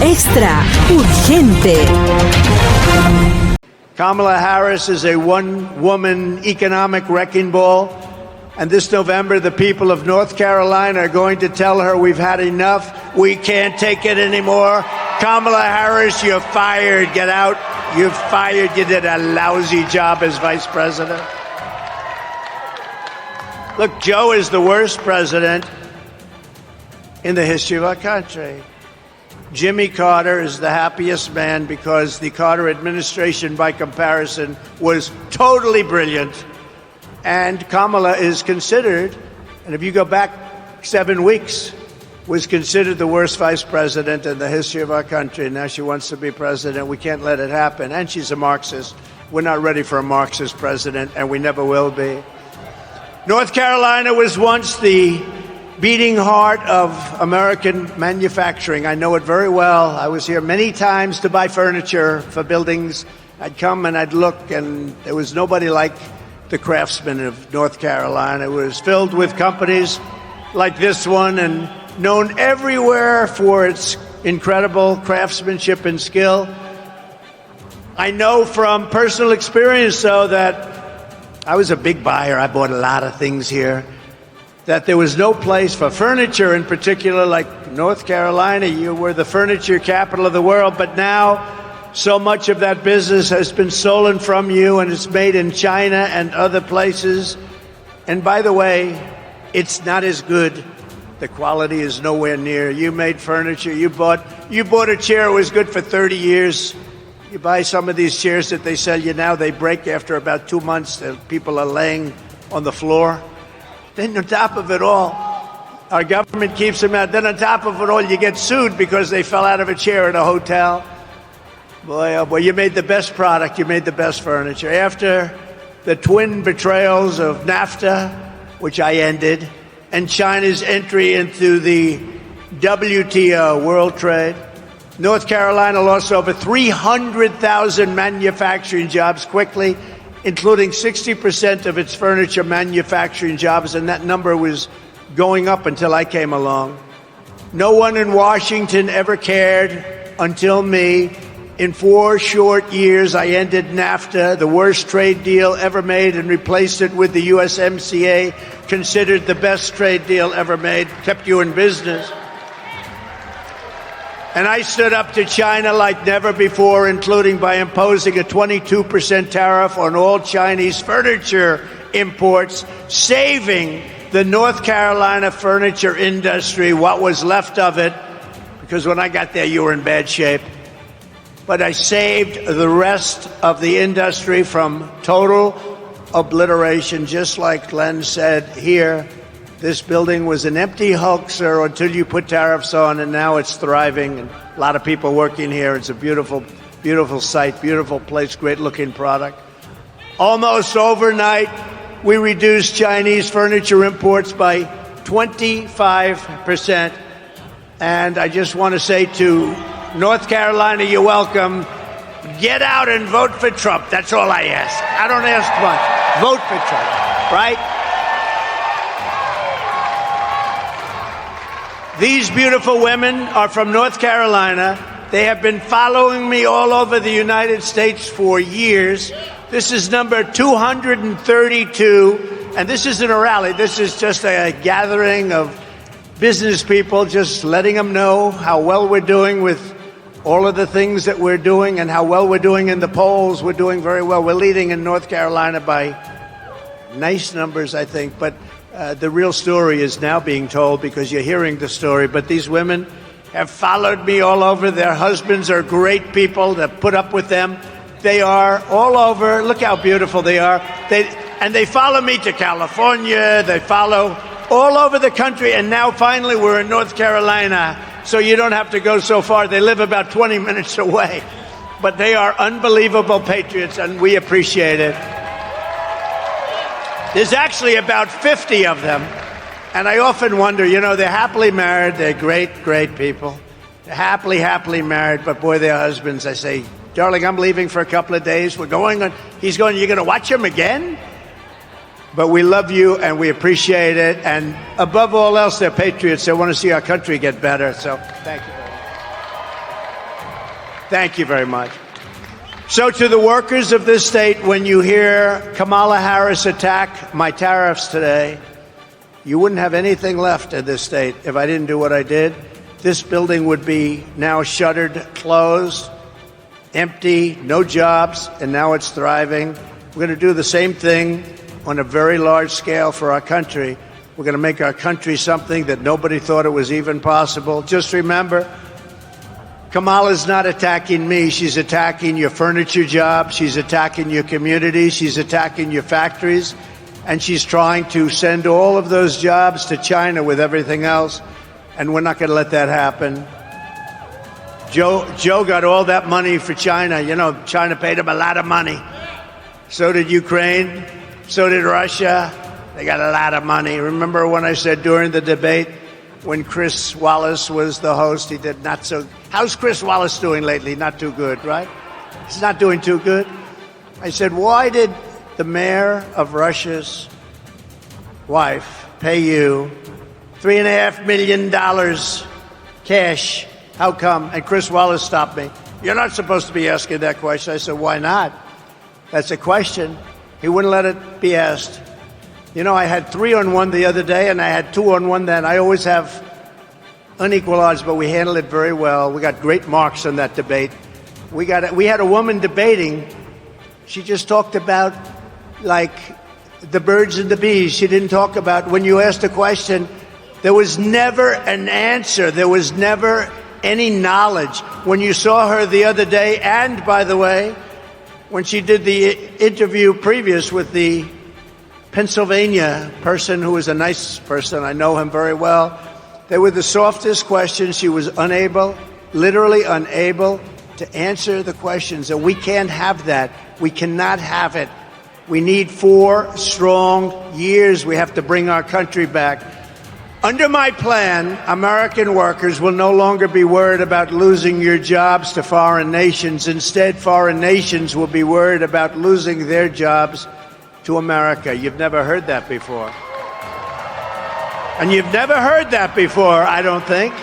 Extra urgente. Kamala Harris is a one-woman economic wrecking ball, and this November the people of North Carolina are going to tell her we've had enough. We can't take it anymore. Kamala Harris, you're fired. Get out. You're fired. You did a lousy job as vice president. Look, Joe is the worst president in the history of our country. Jimmy Carter is the happiest man because the Carter administration, by comparison, was totally brilliant. And Kamala is considered, and if you go back 7 weeks, was considered the worst vice president in the history of our country. Now she wants to be president. We can't let it happen. And she's a Marxist. We're not ready for a Marxist president, and we never will be. North Carolina was once the beating heart of American manufacturing. I know it very well. I was here many times to buy furniture for buildings. I'd come and I'd look, and there was nobody like the craftsmen of North Carolina. It was filled with companies like this one and known everywhere for its incredible craftsmanship and skill. I know from personal experience, though, that I was a big buyer. I bought a lot of things here. That there was no place for furniture in particular like North Carolina. You were the furniture capital of the world, but now so much of that business has been stolen from you and it's made in China and other places. And by the way, it's not as good. The quality is nowhere near. You made furniture. You bought a chair. It was good for 30 years. You buy some of these chairs that they sell you now, they break after about 2 months. People are laying on the floor. Then on top of it all, our government keeps them out. Then on top of it all, you get sued because they fell out of a chair at a hotel. Boy, oh boy, you made the best product. You made the best furniture. After the twin betrayals of NAFTA, which I ended, and China's entry into the WTO, World Trade, North Carolina lost over 300,000 manufacturing jobs quickly, including 60% of its furniture manufacturing jobs, and that number was going up until I came along. No one in Washington ever cared until me. In 4 short years, I ended NAFTA, the worst trade deal ever made, and replaced it with the USMCA, considered the best trade deal ever made, kept you in business. And I stood up to China like never before, including by imposing a 22% tariff on all Chinese furniture imports, saving the North Carolina furniture industry, what was left of it, because when I got there, you were in bad shape. But I saved the rest of the industry from total obliteration, just like Glenn said here. This building was an empty hoaxer until you put tariffs on, and now it's thriving. And a lot of people working here. It's a beautiful, beautiful site, beautiful place, great-looking product. Almost overnight, we reduced Chinese furniture imports by 25%. And I just want to say to North Carolina, you're welcome. Get out and vote for Trump. That's all I ask. I don't ask much. Vote for Trump, right? These beautiful women are from North Carolina. They have been following me all over the United States for years. This is number 232, and this isn't a rally. This is just a gathering of business people, just letting them know how well we're doing with all of the things that we're doing and how well we're doing in the polls. We're doing very well. We're leading in North Carolina by nice numbers, I think, but the real story is now being told because you're hearing the story. But these women have followed me all over. Their husbands are great people that put up with them. They are all over. Look how beautiful they are. They follow me to California. They follow all over the country. And now finally we're in North Carolina, so you don't have to go so far. They live about 20 minutes away. But they are unbelievable patriots, and we appreciate it. There's actually about 50 of them, and I often wonder, they're happily married, they're great, great people. They're happily married, but boy, their husbands, I say, darling, I'm leaving for a couple of days. We're going on. He's going, you're going to watch him again? But we love you, and we appreciate it, and above all else, they're patriots. They want to see our country get better, so thank you very much. Thank you very much. So to the workers of this state, when you hear Kamala Harris attack my tariffs today, you wouldn't have anything left in this state if I didn't do what I did. This building would be now shuttered, closed, empty, no jobs, and now it's thriving. We're going to do the same thing on a very large scale for our country. We're going to make our country something that nobody thought it was even possible. Just remember, Kamala's not attacking me. She's attacking your furniture jobs. She's attacking your communities. She's attacking your factories. And she's trying to send all of those jobs to China with everything else. And we're not going to let that happen. Joe got all that money for China. You know, China paid him a lot of money. So did Ukraine. So did Russia. They got a lot of money. Remember when I said during the debate, when Chris Wallace was the host, he did not so. How's Chris Wallace doing lately? Not too good, right? He's not doing too good. I said, why did the mayor of Russia's wife pay you $3.5 million cash? How come? And Chris Wallace stopped me. You're not supposed to be asking that question. I said, why not? That's a question. He wouldn't let it be asked. You know, I had 3-on-1 the other day, and I had 2-on-1 then. I always have unequal odds, but we handled it very well. We got great marks on that debate. We had a woman debating. She just talked about, like, the birds and the bees. She didn't talk about, when you asked a question, there was never an answer. There was never any knowledge. When you saw her the other day, and, by the way, when she did the interview previous with the Pennsylvania person who was a nice person, I know him very well. They were the softest questions. She was unable, literally unable to answer the questions. And we can't have that. We cannot have it. We need 4 strong years. We have to bring our country back. Under my plan, American workers will no longer be worried about losing your jobs to foreign nations. Instead, foreign nations will be worried about losing their jobs to America. You've never heard that before. And you've never heard that before, I don't think.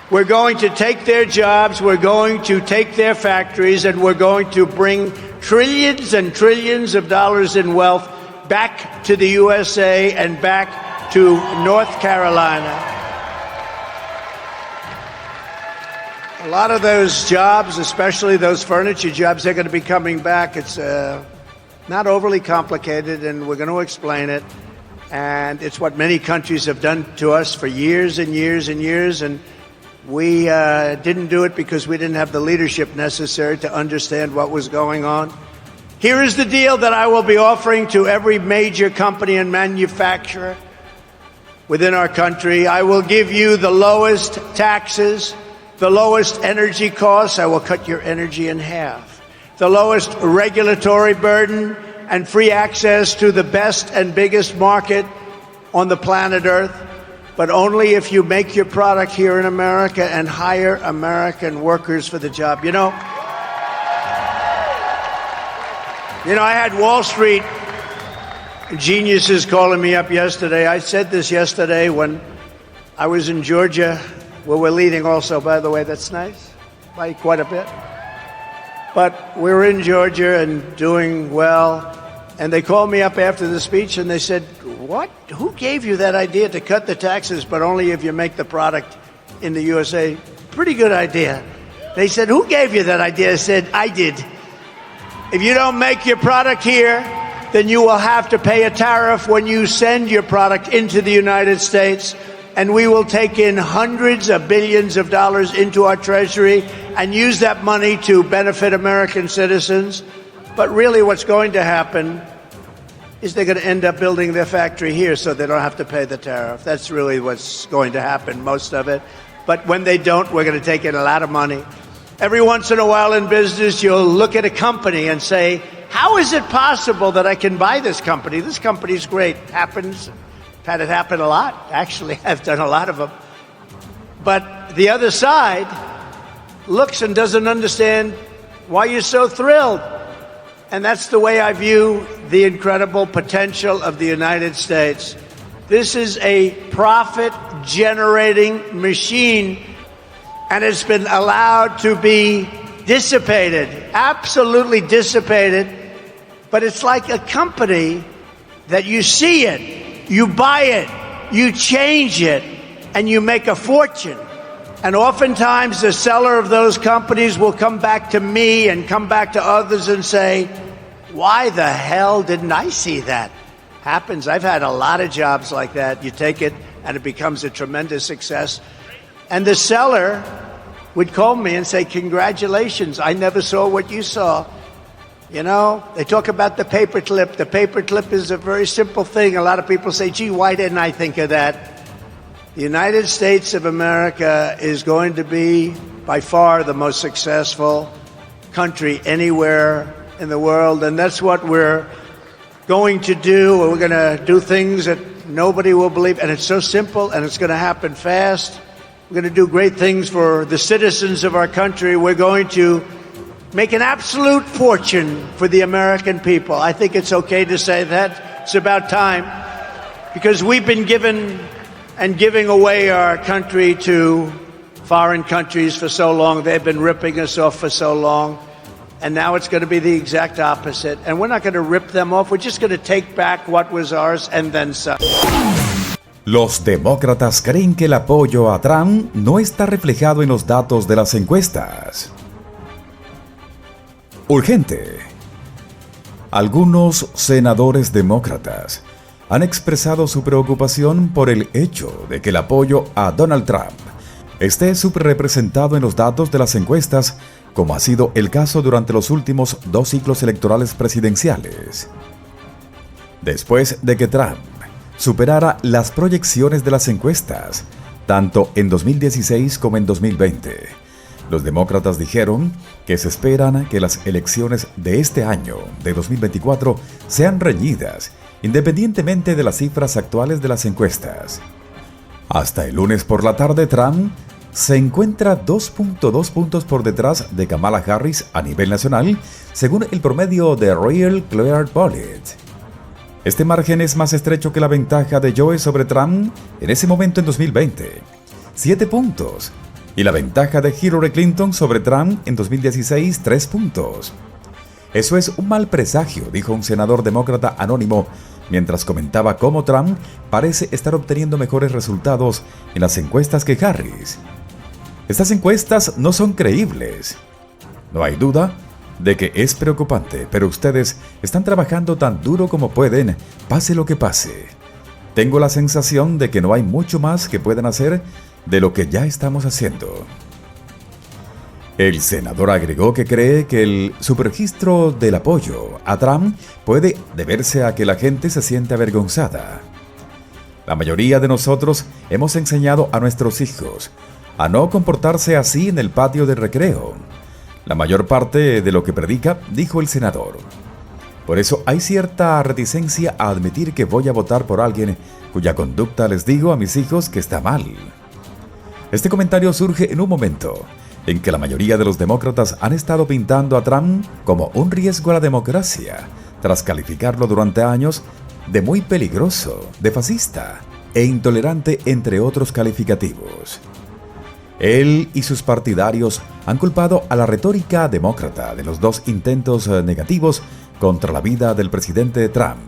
We're going to take their jobs, we're going to take their factories, and we're going to bring trillions and trillions of dollars in wealth back to the USA and back to North Carolina. A lot of those jobs, especially those furniture jobs, they're going to be coming back. It's not overly complicated, and we're going to explain it. And it's what many countries have done to us for years and years and years. And we didn't do it because we didn't have the leadership necessary to understand what was going on. Here is the deal that I will be offering to every major company and manufacturer within our country. I will give you the lowest taxes, the lowest energy costs. I will cut your energy in half. The lowest regulatory burden and free access to the best and biggest market on the planet Earth, but only if you make your product here in America and hire American workers for the job. You know, I had Wall Street geniuses calling me up yesterday. I said this yesterday when I was in Georgia, where we're leading also, by the way. That's nice, by quite a bit. But we were in Georgia and doing well. And they called me up after the speech and they said, what? Who gave you that idea to cut the taxes, but only if you make the product in the USA? Pretty good idea. They said, who gave you that idea? I said, I did. If you don't make your product here, then you will have to pay a tariff when you send your product into the United States. And we will take in hundreds of billions of dollars into our treasury and use that money to benefit American citizens. But really what's going to happen is they're going to end up building their factory here so they don't have to pay the tariff. That's really what's going to happen, most of it. But when they don't, we're going to take in a lot of money. Every once in a while in business, you'll look at a company and say, how is it possible that I can buy this company? This company's great. Happens. Had it happen a lot. Actually, I've done a lot of them. But the other side looks and doesn't understand why you're so thrilled. And that's the way I view the incredible potential of the United States. This is a profit-generating machine, and it's been allowed to be dissipated, absolutely dissipated. But it's like a company that you see it, you buy it, you change it, and you make a fortune. And oftentimes the seller of those companies will come back to me and come back to others and say, why the hell didn't I see that? Happens. I've had a lot of jobs like that. You take it and it becomes a tremendous success. And the seller would call me and say, congratulations, I never saw what you saw. You know, they talk about the paperclip. The paperclip is a very simple thing. A lot of people say, gee, why didn't I think of that? The United States of America is going to be by far the most successful country anywhere in the world, and that's what we're going to do. We're going to do things that nobody will believe, and it's so simple, and it's going to happen fast. We're going to do great things for the citizens of our country. We're going to make an absolute fortune for the American people. I think it's okay to say that. It's about time, because we've been given and giving away our country to foreign countries for so long. They've been ripping us off for so long. And now it's going to be the exact opposite. And we're not going to rip them off. We're just going to take back what was ours and then some. Los demócratas creen que el apoyo a Trump no está reflejado en los datos de las encuestas. Urgente. Algunos senadores demócratas han expresado su preocupación por el hecho de que el apoyo a Donald Trump esté subrepresentado en los datos de las encuestas, como ha sido el caso durante los últimos 2 ciclos electorales presidenciales. Después de que Trump superara las proyecciones de las encuestas, tanto en 2016 como en 2020, los demócratas dijeron que se esperan que las elecciones de este año, de 2024, sean reñidas, independientemente de las cifras actuales de las encuestas. Hasta el lunes por la tarde, Trump se encuentra 2.2 puntos por detrás de Kamala Harris a nivel nacional, según el promedio de Real Clear Bullet. Este margen es más estrecho que la ventaja de Joe sobre Trump en ese momento en 2020, 7 puntos, y la ventaja de Hillary Clinton sobre Trump en 2016, 3 puntos. Eso es un mal presagio, dijo un senador demócrata anónimo, mientras comentaba cómo Trump parece estar obteniendo mejores resultados en las encuestas que Harris. Estas encuestas no son creíbles. No hay duda de que es preocupante, pero ustedes están trabajando tan duro como pueden, pase lo que pase. Tengo la sensación de que no hay mucho más que puedan hacer de lo que ya estamos haciendo. El senador agregó que cree que el subregistro del apoyo a Trump puede deberse a que la gente se siente avergonzada. La mayoría de nosotros hemos enseñado a nuestros hijos a no comportarse así en el patio de recreo. La mayor parte de lo que predica, dijo el senador. Por eso hay cierta reticencia a admitir que voy a votar por alguien cuya conducta les digo a mis hijos que está mal. Este comentario surge en un momento en que la mayoría de los demócratas han estado pintando a Trump como un riesgo a la democracia, tras calificarlo durante años de muy peligroso, de fascista e intolerante, entre otros calificativos. Él y sus partidarios han culpado a la retórica demócrata de los 2 intentos negativos contra la vida del presidente Trump.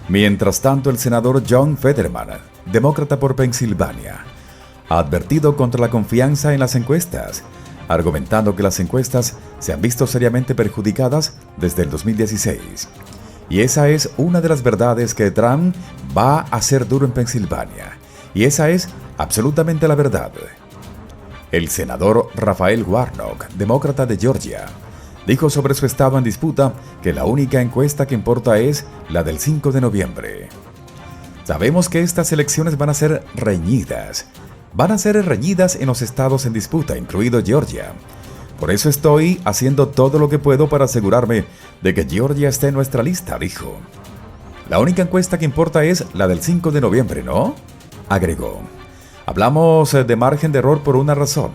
Mientras tanto, el senador John Fetterman, demócrata por Pensilvania, ha advertido contra la confianza en las encuestas, argumentando que las encuestas se han visto seriamente perjudicadas desde el 2016. Y esa es una de las verdades, que Trump va a ser duro en Pensilvania. Y esa es absolutamente la verdad. El senador Raphael Warnock, demócrata de Georgia, dijo sobre su estado en disputa que la única encuesta que importa es la del 5 de noviembre. Sabemos que estas elecciones van a ser reñidas. Van a ser reñidas en los estados en disputa, incluido Georgia. Por eso estoy haciendo todo lo que puedo para asegurarme de que Georgia esté en nuestra lista, dijo. La única encuesta que importa es la del 5 de noviembre, ¿no?, agregó. Hablamos de margen de error por una razón.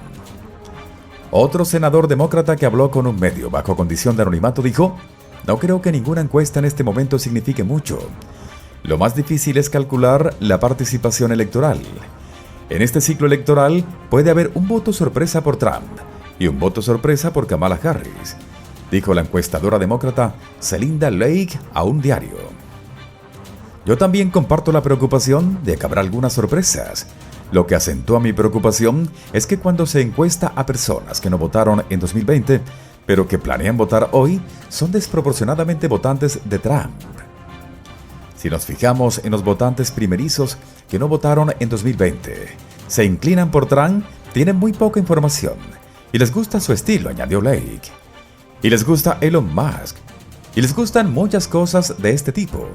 Otro senador demócrata que habló con un medio bajo condición de anonimato dijo: no creo que ninguna encuesta en este momento signifique mucho. Lo más difícil es calcular la participación electoral. En este ciclo electoral puede haber un voto sorpresa por Trump, y un voto sorpresa por Kamala Harris, dijo la encuestadora demócrata Celinda Lake a un diario. Yo también comparto la preocupación de que habrá algunas sorpresas. Lo que acentúa mi preocupación es que cuando se encuesta a personas que no votaron en 2020, pero que planean votar hoy, son desproporcionadamente votantes de Trump. Si nos fijamos en los votantes primerizos que no votaron en 2020, se inclinan por Trump, tienen muy poca información y les gusta su estilo, añadió Lake. Y les gusta Elon Musk. Y les gustan muchas cosas de este tipo.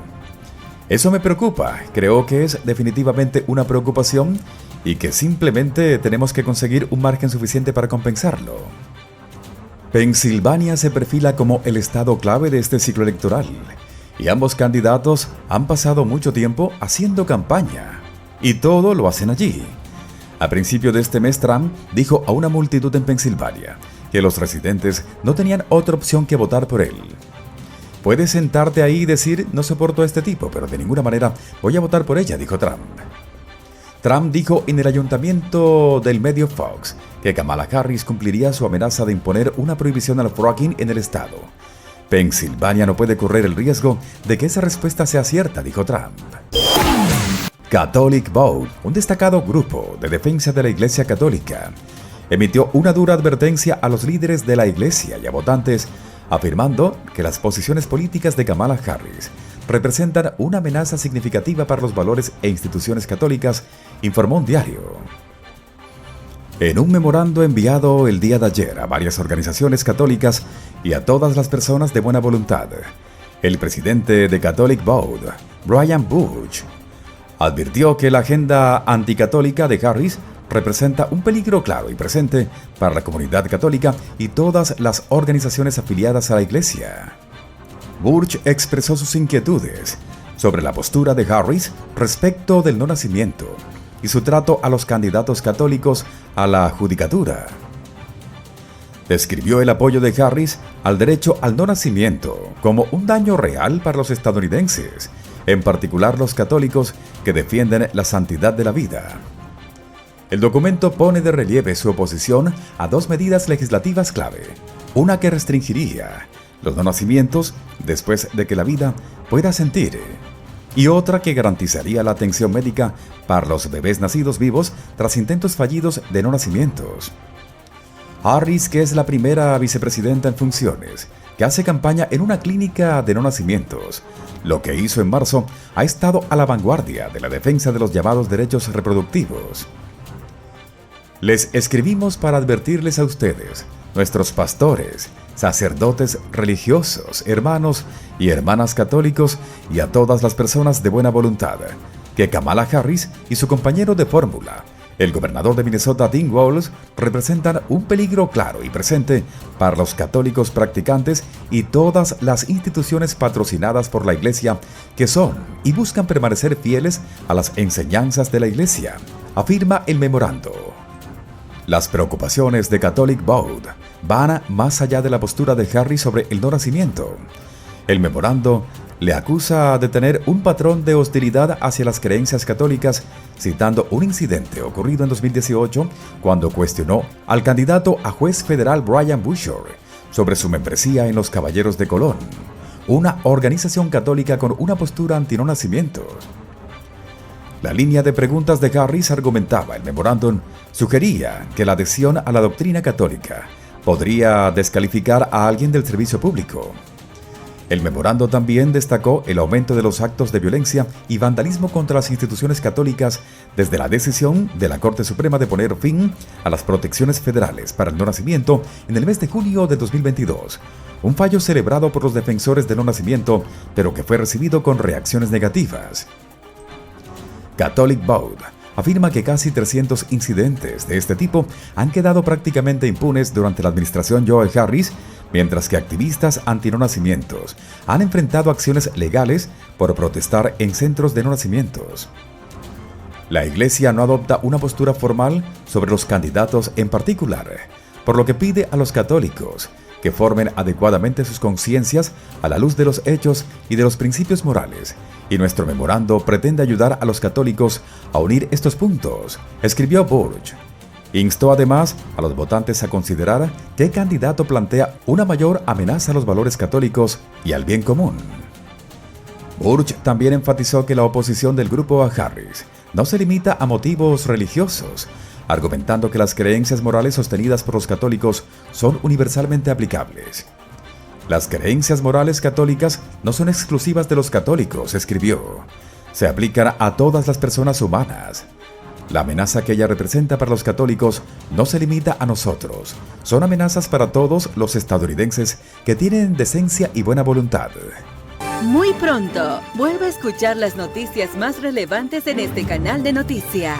Eso me preocupa, creo que es definitivamente una preocupación y que simplemente tenemos que conseguir un margen suficiente para compensarlo. Pensilvania se perfila como el estado clave de este ciclo electoral y ambos candidatos han pasado mucho tiempo haciendo campaña y todo lo hacen allí. A principio de este mes, Trump dijo a una multitud en Pensilvania que los residentes no tenían otra opción que votar por él. Puedes sentarte ahí y decir, no soporto a este tipo, pero de ninguna manera voy a votar por ella, dijo Trump. Trump dijo en el ayuntamiento del medio Fox que Kamala Harris cumpliría su amenaza de imponer una prohibición al fracking en el estado. Pensilvania no puede correr el riesgo de que esa respuesta sea cierta, dijo Trump. Catholic Vote, un destacado grupo de defensa de la Iglesia Católica, emitió una dura advertencia a los líderes de la Iglesia y a votantes, afirmando que las posiciones políticas de Kamala Harris representan una amenaza significativa para los valores e instituciones católicas, informó un diario. En un memorando enviado el día de ayer a varias organizaciones católicas y a todas las personas de buena voluntad, el presidente de Catholic Vote, Brian Bush, advirtió que la agenda anticatólica de Harris representa un peligro claro y presente para la comunidad católica y todas las organizaciones afiliadas a la Iglesia. Bush expresó sus inquietudes sobre la postura de Harris respecto del no nacimiento y su trato a los candidatos católicos a la judicatura. Describió el apoyo de Harris al derecho al no nacimiento como un daño real para los estadounidenses, en particular los católicos que defienden la santidad de la vida. El documento pone de relieve su oposición a dos medidas legislativas clave, una que restringiría los no nacimientos después de que la vida pueda sentir, y otra que garantizaría la atención médica para los bebés nacidos vivos tras intentos fallidos de no nacimientos. Harris, que es la primera vicepresidenta en funciones, que hace campaña en una clínica de no nacimientos, lo que hizo en marzo, ha estado a la vanguardia de la defensa de los llamados derechos reproductivos. Les escribimos para advertirles a ustedes, nuestros pastores, sacerdotes religiosos, hermanos y hermanas católicos y a todas las personas de buena voluntad, que Kamala Harris y su compañero de fórmula, el gobernador de Minnesota Tim Walz, representan un peligro claro y presente para los católicos practicantes y todas las instituciones patrocinadas por la Iglesia que son y buscan permanecer fieles a las enseñanzas de la Iglesia, afirma el memorando. Las preocupaciones de Catholic Vote van más allá de la postura de Harris sobre el no nacimiento. El memorando le acusa de tener un patrón de hostilidad hacia las creencias católicas, citando un incidente ocurrido en 2018 cuando cuestionó al candidato a juez federal Brian Buescher sobre su membresía en los Caballeros de Colón, una organización católica con una postura anti-no nacimientos. La línea de preguntas de Harris, argumentaba el memorándum, sugería que la adhesión a la doctrina católica podría descalificar a alguien del servicio público. El memorando también destacó el aumento de los actos de violencia y vandalismo contra las instituciones católicas desde la decisión de la Corte Suprema de poner fin a las protecciones federales para el no nacimiento en el mes de junio de 2022, un fallo celebrado por los defensores del no nacimiento, pero que fue recibido con reacciones negativas. Catholic Vote afirma que casi 300 incidentes de este tipo han quedado prácticamente impunes durante la administración Joe Harris, mientras que activistas anti-no nacimientos han enfrentado acciones legales por protestar en centros de no nacimientos. La Iglesia no adopta una postura formal sobre los candidatos en particular, por lo que pide a los católicos que formen adecuadamente sus conciencias a la luz de los hechos y de los principios morales, y nuestro memorando pretende ayudar a los católicos a unir estos puntos, escribió Bush. Instó además a los votantes a considerar qué candidato plantea una mayor amenaza a los valores católicos y al bien común. Burch también enfatizó que la oposición del grupo a Harris no se limita a motivos religiosos, argumentando que las creencias morales sostenidas por los católicos son universalmente aplicables. Las creencias morales católicas no son exclusivas de los católicos, escribió. Se aplican a todas las personas humanas. La amenaza que ella representa para los católicos no se limita a nosotros. Son amenazas para todos los estadounidenses que tienen decencia y buena voluntad. Muy pronto, vuelve a escuchar las noticias más relevantes en este canal de noticias.